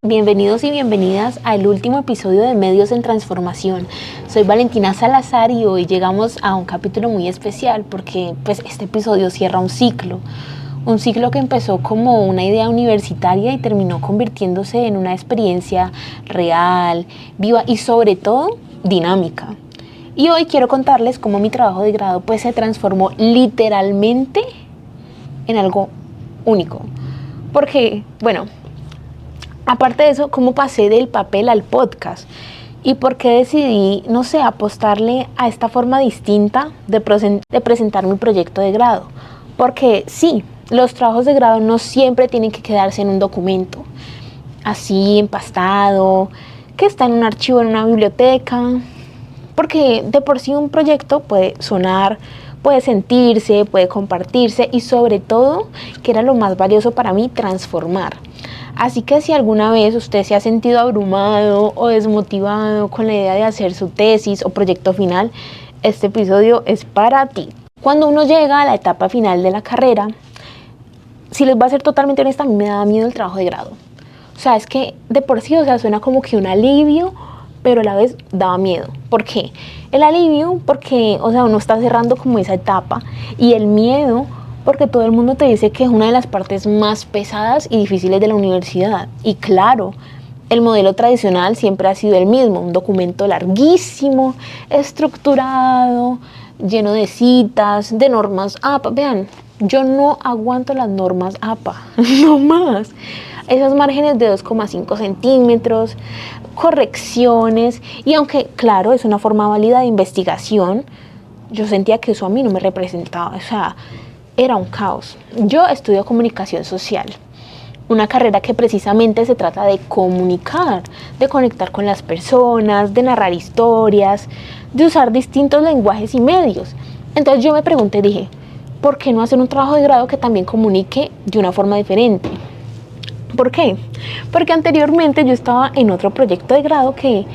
Bienvenidos y bienvenidas al último episodio de Medios en Transformación. Soy Valentina Salazar y hoy llegamos a un capítulo muy especial porque este episodio cierra un ciclo que empezó como una idea universitaria y terminó convirtiéndose en una experiencia real, viva y sobre todo dinámica. Y hoy quiero contarles cómo mi trabajo de grado se transformó literalmente en algo único. Porque, aparte de eso, cómo pasé del papel al podcast y por qué decidí, apostarle a esta forma distinta de presentar mi proyecto de grado. Porque sí, los trabajos de grado no siempre tienen que quedarse en un documento así empastado, que está en un archivo en una biblioteca, porque de por sí un proyecto puede sonar, puede sentirse, puede compartirse y sobre todo, que era lo más valioso para mí, transformar. Así que si alguna vez usted se ha sentido abrumado o desmotivado con la idea de hacer su tesis o proyecto final, este episodio es para ti. Cuando uno llega a la etapa final de la carrera, si les voy a ser totalmente honesta, a mí me daba miedo el trabajo de grado. O sea, es que de por sí, suena como que un alivio, pero a la vez daba miedo. ¿Por qué? El alivio porque, uno está cerrando como esa etapa, y el miedo porque todo el mundo te dice que es una de las partes más pesadas y difíciles de la universidad. Y claro, el modelo tradicional siempre ha sido el mismo, un documento larguísimo, estructurado, lleno de citas, de normas APA. Vean, yo no aguanto las normas APA, no más. Esos márgenes de 2,5 centímetros, correcciones, y aunque claro, es una forma válida de investigación, yo sentía que eso a mí no me representaba, era un caos. Yo estudio comunicación social, una carrera que precisamente se trata de comunicar, de conectar con las personas, de narrar historias, de usar distintos lenguajes y medios. Entonces yo me pregunté, dije, ¿por qué no hacer un trabajo de grado que también comunique de una forma diferente? ¿Por qué? Porque anteriormente yo estaba en otro proyecto de grado que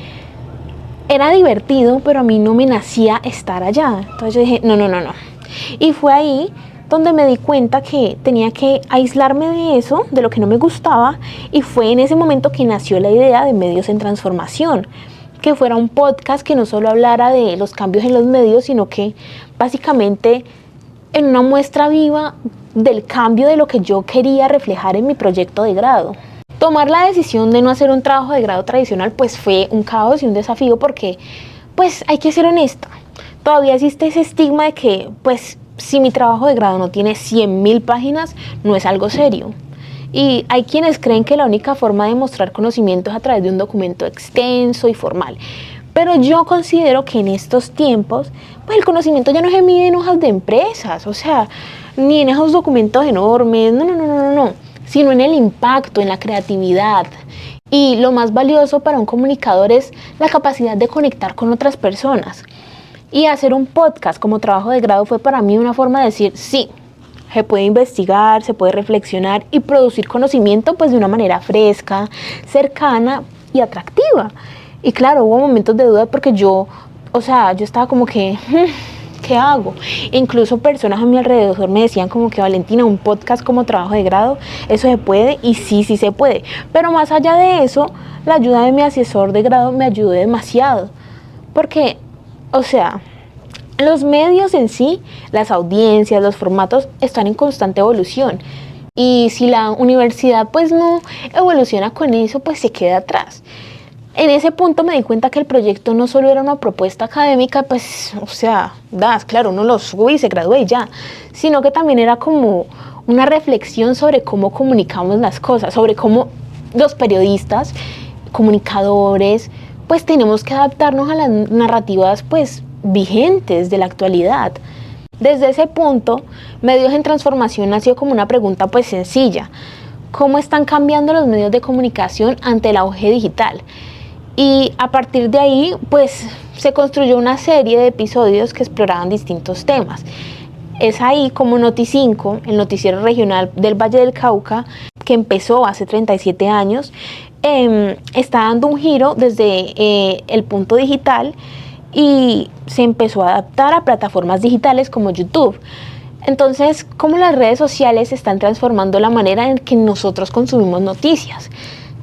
era divertido, pero a mí no me nacía estar allá. Entonces yo dije, no. Y fue ahí donde me di cuenta que tenía que aislarme de eso, de lo que no me gustaba, y fue en ese momento que nació la idea de Medios en Transformación, que fuera un podcast que no solo hablara de los cambios en los medios, sino que básicamente en una muestra viva del cambio de lo que yo quería reflejar en mi proyecto de grado. Tomar la decisión de no hacer un trabajo de grado tradicional fue un caos y un desafío porque hay que ser honesta. Todavía existe ese estigma de que si mi trabajo de grado no tiene 100.000 páginas, no es algo serio. Y hay quienes creen que la única forma de mostrar conocimiento es a través de un documento extenso y formal. Pero yo considero que en estos tiempos, el conocimiento ya no se mide en hojas de empresas, ni en esos documentos enormes, no, sino en el impacto, en la creatividad. Y lo más valioso para un comunicador es la capacidad de conectar con otras personas. Y hacer un podcast como trabajo de grado fue para mí una forma de decir, sí, se puede investigar, se puede reflexionar y producir conocimiento de una manera fresca, cercana y atractiva. Y claro, hubo momentos de duda porque yo estaba como que, ¿qué hago? E incluso personas a mi alrededor me decían como que, Valentina, un podcast como trabajo de grado, ¿eso se puede? Y sí se puede. Pero más allá de eso, la ayuda de mi asesor de grado me ayudó demasiado. Porque, los medios en sí, las audiencias, los formatos están en constante evolución. Y si la universidad no evoluciona con eso, se queda atrás. En ese punto me di cuenta que el proyecto no solo era una propuesta académica, claro, uno lo sube y se gradúa y ya, sino que también era como una reflexión sobre cómo comunicamos las cosas, sobre cómo los periodistas, comunicadores, tenemos que adaptarnos a las narrativas, vigentes de la actualidad. Desde ese punto, Medios en Transformación nació como una pregunta sencilla: ¿cómo están cambiando los medios de comunicación ante el auge digital? Y a partir de ahí, se construyó una serie de episodios que exploraban distintos temas. Es ahí como Noti5, el noticiero regional del Valle del Cauca, que empezó hace 37 años, está dando un giro desde el punto digital y se empezó a adaptar a plataformas digitales como YouTube. Entonces, ¿cómo las redes sociales están transformando la manera en que nosotros consumimos noticias?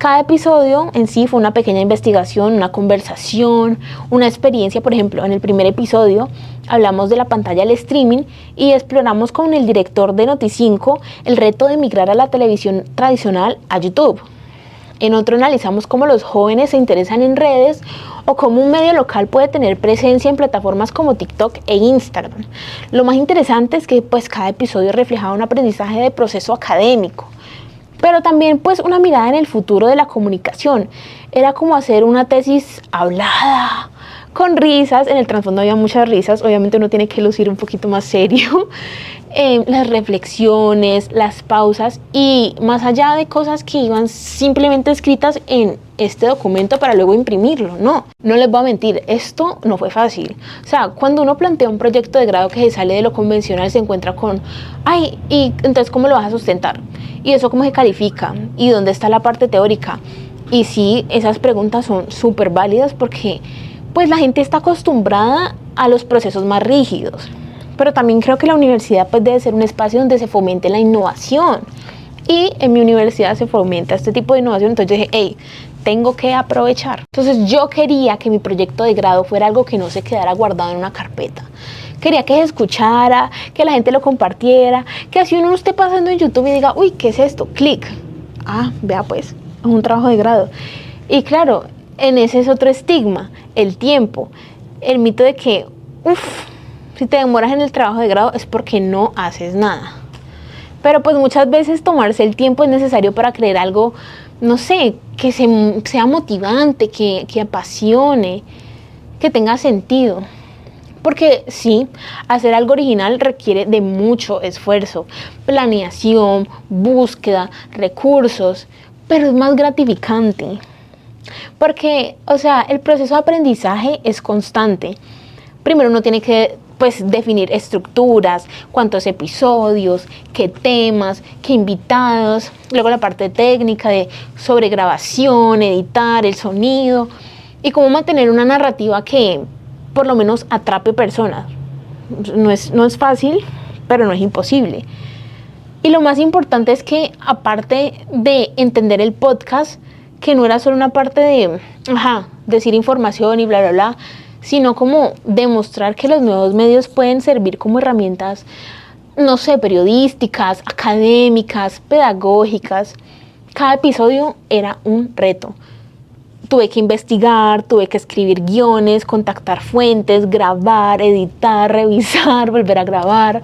Cada episodio en sí fue una pequeña investigación, una conversación, una experiencia. Por ejemplo, en el primer episodio hablamos de la pantalla del streaming y exploramos con el director de Noticinco el reto de migrar a la televisión tradicional a YouTube. En otro analizamos cómo los jóvenes se interesan en redes o cómo un medio local puede tener presencia en plataformas como TikTok e Instagram. Lo más interesante es que pues cada episodio reflejaba un aprendizaje de proceso académico, pero también pues una mirada en el futuro de la comunicación. Era como hacer una tesis hablada, con risas. En el trasfondo había muchas risas, obviamente uno tiene que lucir un poquito más serio. Las reflexiones, las pausas y más allá de cosas que iban simplemente escritas en este documento para luego imprimirlo. No les voy a mentir, esto no fue fácil. O sea, cuando uno plantea un proyecto de grado que se sale de lo convencional, se encuentra con, y entonces ¿cómo lo vas a sustentar? ¿Y eso cómo se califica? ¿Y dónde está la parte teórica? Y sí, esas preguntas son súper válidas porque pues la gente está acostumbrada a los procesos más rígidos. Pero también creo que la universidad pues debe ser un espacio donde se fomente la innovación. Y en mi universidad se fomenta este tipo de innovación, entonces yo dije, tengo que aprovechar. Entonces yo quería que mi proyecto de grado fuera algo que no se quedara guardado en una carpeta. Quería que se escuchara, que la gente lo compartiera, que así uno esté pasando en YouTube y diga, uy, ¿qué es esto? Clic. Vea pues, es un trabajo de grado. Y claro, en ese es otro estigma, el tiempo, el mito de que, si te demoras en el trabajo de grado es porque no haces nada. Pero pues muchas veces tomarse el tiempo es necesario para crear algo, no sé, que sea motivante, que apasione, que tenga sentido. Porque sí, hacer algo original requiere de mucho esfuerzo, planeación, búsqueda, recursos, pero es más gratificante. Porque, el proceso de aprendizaje es constante. Primero uno tiene que definir estructuras, cuántos episodios, qué temas, qué invitados, luego la parte técnica de sobregrabación, editar el sonido y cómo mantener una narrativa que por lo menos atrape personas. No es fácil, pero no es imposible. Y lo más importante es que aparte de entender el podcast, que no era solo una parte de decir información y bla, bla, bla, sino como demostrar que los nuevos medios pueden servir como herramientas, no sé, periodísticas, académicas, pedagógicas. Cada episodio era un reto. Tuve que investigar, tuve que escribir guiones, contactar fuentes, grabar, editar, revisar, volver a grabar.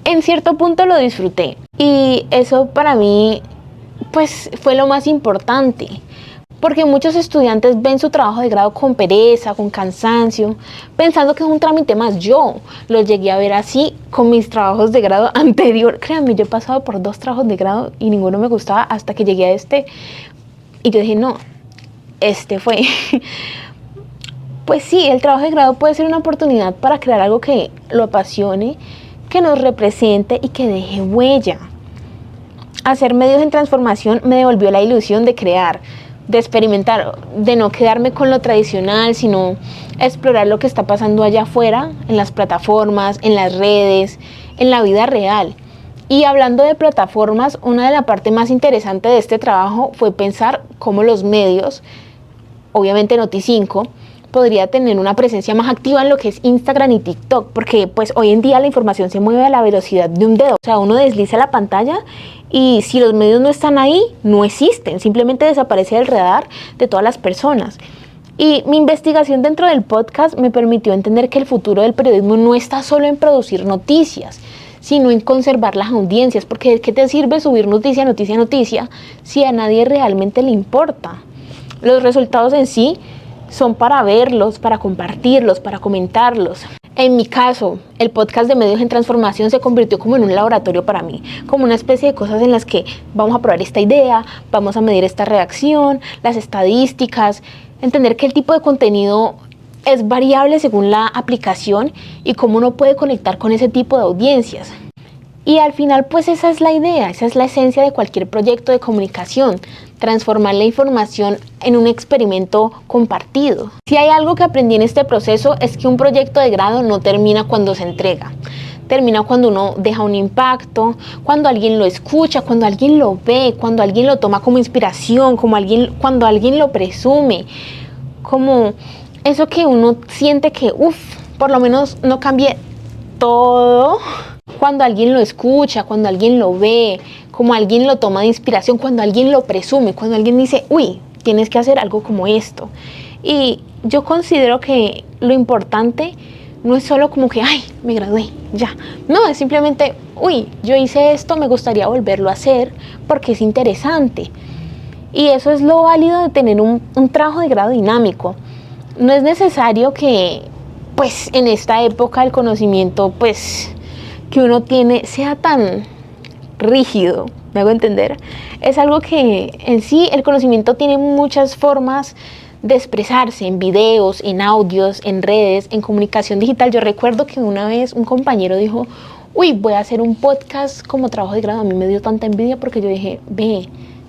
En cierto punto lo disfruté y eso para mí fue lo más importante. Porque muchos estudiantes ven su trabajo de grado con pereza, con cansancio, pensando que es un trámite más. Yo lo llegué a ver así con mis trabajos de grado anterior. Créanme, yo he pasado por 2 trabajos de grado y ninguno me gustaba hasta que llegué a este. Y yo dije, no, este fue. Pues sí, el trabajo de grado puede ser una oportunidad para crear algo que lo apasione, que nos represente y que deje huella. Hacer medios en transformación me devolvió la ilusión de crear, de experimentar, de no quedarme con lo tradicional, sino explorar lo que está pasando allá afuera, en las plataformas, en las redes, en la vida real. Y hablando de plataformas, una de las partes más interesantes de este trabajo fue pensar cómo los medios, obviamente Noticinco, podría tener una presencia más activa en lo que es Instagram y TikTok, porque hoy en día la información se mueve a la velocidad de un dedo. O sea, uno desliza la pantalla y si los medios no están ahí, no existen, simplemente desaparece del radar de todas las personas. Y mi investigación dentro del podcast me permitió entender que el futuro del periodismo no está solo en producir noticias, sino en conservar las audiencias, porque ¿de qué te sirve subir noticia, noticia, noticia si a nadie realmente le importa? Los resultados en sí son para verlos, para compartirlos, para comentarlos. En mi caso, el podcast de Medios en Transformación se convirtió como en un laboratorio para mí, como una especie de cosas en las que vamos a probar esta idea, vamos a medir esta reacción, las estadísticas, entender que el tipo de contenido es variable según la aplicación y cómo uno puede conectar con ese tipo de audiencias. Y al final, esa es la idea, esa es la esencia de cualquier proyecto de comunicación, transformar la información en un experimento compartido. Si hay algo que aprendí en este proceso es que un proyecto de grado no termina cuando se entrega, termina cuando uno deja un impacto, cuando alguien lo escucha, cuando alguien lo ve, cuando alguien lo toma como inspiración, cuando alguien lo presume, como eso que uno siente que, por lo menos no cambie todo. Cuando alguien lo escucha, cuando alguien lo ve, como alguien lo toma de inspiración, cuando alguien lo presume, cuando alguien dice, tienes que hacer algo como esto. Y yo considero que lo importante no es solo como que, me gradué, ya. No, es simplemente, yo hice esto, me gustaría volverlo a hacer porque es interesante. Y eso es lo válido de tener un trabajo de grado dinámico. No es necesario que, pues, en esta época el conocimiento, pues, que uno tiene sea tan rígido, ¿me hago entender? Es algo que en sí el conocimiento tiene muchas formas de expresarse, en videos, en audios, en redes, en comunicación digital. Yo recuerdo que una vez un compañero dijo, voy a hacer un podcast como trabajo de grado. A mí me dio tanta envidia porque yo dije,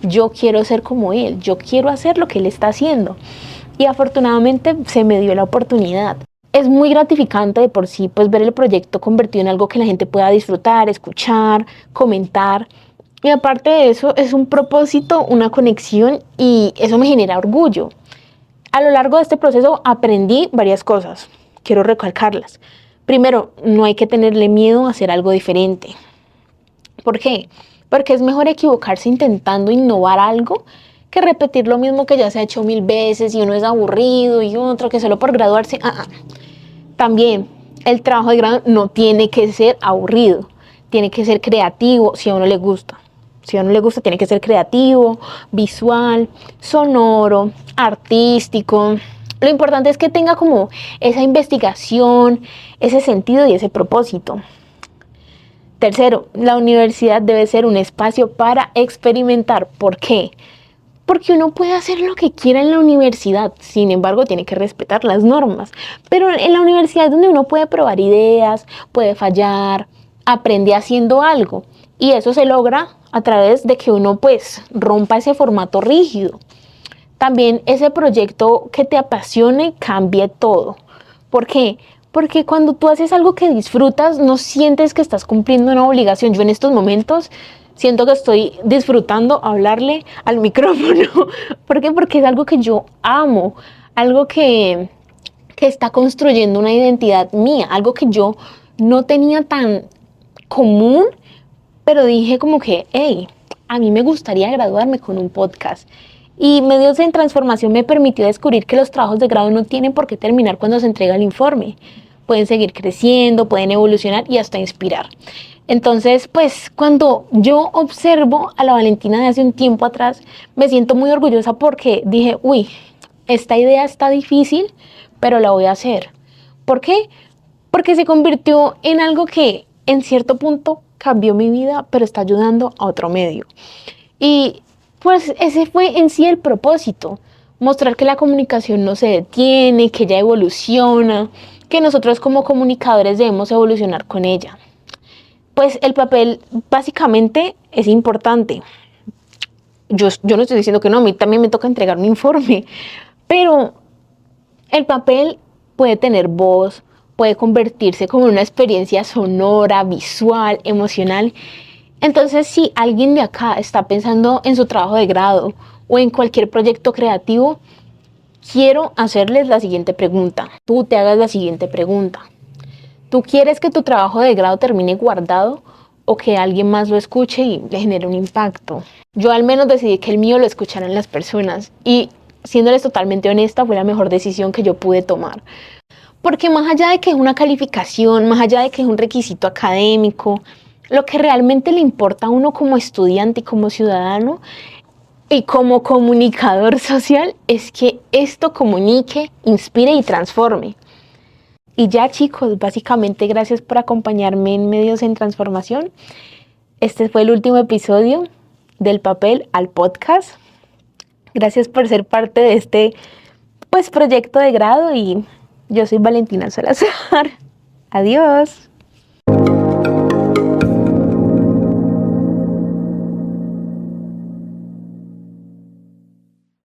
yo quiero ser como él, yo quiero hacer lo que él está haciendo. Y afortunadamente se me dio la oportunidad. Es muy gratificante de por sí, pues, ver el proyecto convertido en algo que la gente pueda disfrutar, escuchar, comentar. Y aparte de eso, es un propósito, una conexión, y eso me genera orgullo. A lo largo de este proceso aprendí varias cosas, quiero recalcarlas. Primero, no hay que tenerle miedo a hacer algo diferente. ¿Por qué? Porque es mejor equivocarse intentando innovar algo que repetir lo mismo que ya se ha hecho 1000 veces y uno es aburrido y otro que solo por graduarse. También el trabajo de grado no tiene que ser aburrido, tiene que ser creativo si a uno le gusta. Si a uno le gusta, tiene que ser creativo, visual, sonoro, artístico. Lo importante es que tenga como esa investigación, ese sentido y ese propósito. Tercero, la universidad debe ser un espacio para experimentar. ¿Por qué? Porque uno puede hacer lo que quiera en la universidad, sin embargo tiene que respetar las normas. Pero en la universidad es donde uno puede probar ideas, puede fallar, aprende haciendo algo. Y eso se logra a través de que uno, pues, rompa ese formato rígido. También ese proyecto que te apasione cambie todo. ¿Por qué? Porque cuando tú haces algo que disfrutas, no sientes que estás cumpliendo una obligación. Yo en estos momentos siento que estoy disfrutando hablarle al micrófono. ¿Por qué? Porque es algo que yo amo, algo que está construyendo una identidad mía, algo que yo no tenía tan común, pero dije como que, a mí me gustaría graduarme con un podcast. Y Medios en Transformación me permitió descubrir que los trabajos de grado no tienen por qué terminar cuando se entrega el informe. Pueden seguir creciendo, pueden evolucionar y hasta inspirar. Entonces, pues, cuando yo observo a la Valentina de hace un tiempo atrás, me siento muy orgullosa porque dije, esta idea está difícil, pero la voy a hacer. ¿Por qué? Porque se convirtió en algo que en cierto punto cambió mi vida, pero está ayudando a otro medio. Y pues ese fue en sí el propósito, mostrar que la comunicación no se detiene, que ella evoluciona, que nosotros como comunicadores debemos evolucionar con ella. Pues el papel básicamente es importante. Yo no estoy diciendo que no, a mí también me toca entregar un informe, pero el papel puede tener voz, puede convertirse como en una experiencia sonora, visual, emocional. Entonces, si alguien de acá está pensando en su trabajo de grado o en cualquier proyecto creativo, quiero hacerles la siguiente pregunta. Tú te hagas la siguiente pregunta. ¿Tú quieres que tu trabajo de grado termine guardado o que alguien más lo escuche y le genere un impacto? Yo al menos decidí que el mío lo escucharan las personas y, siéndoles totalmente honesta, fue la mejor decisión que yo pude tomar. Porque más allá de que es una calificación, más allá de que es un requisito académico, lo que realmente le importa a uno como estudiante y como ciudadano y como comunicador social es que esto comunique, inspire y transforme. Y ya, chicos, básicamente gracias por acompañarme en Medios en Transformación. Este fue el último episodio del papel al podcast. Gracias por ser parte de este, pues, proyecto de grado y yo soy Valentina Salazar. Adiós.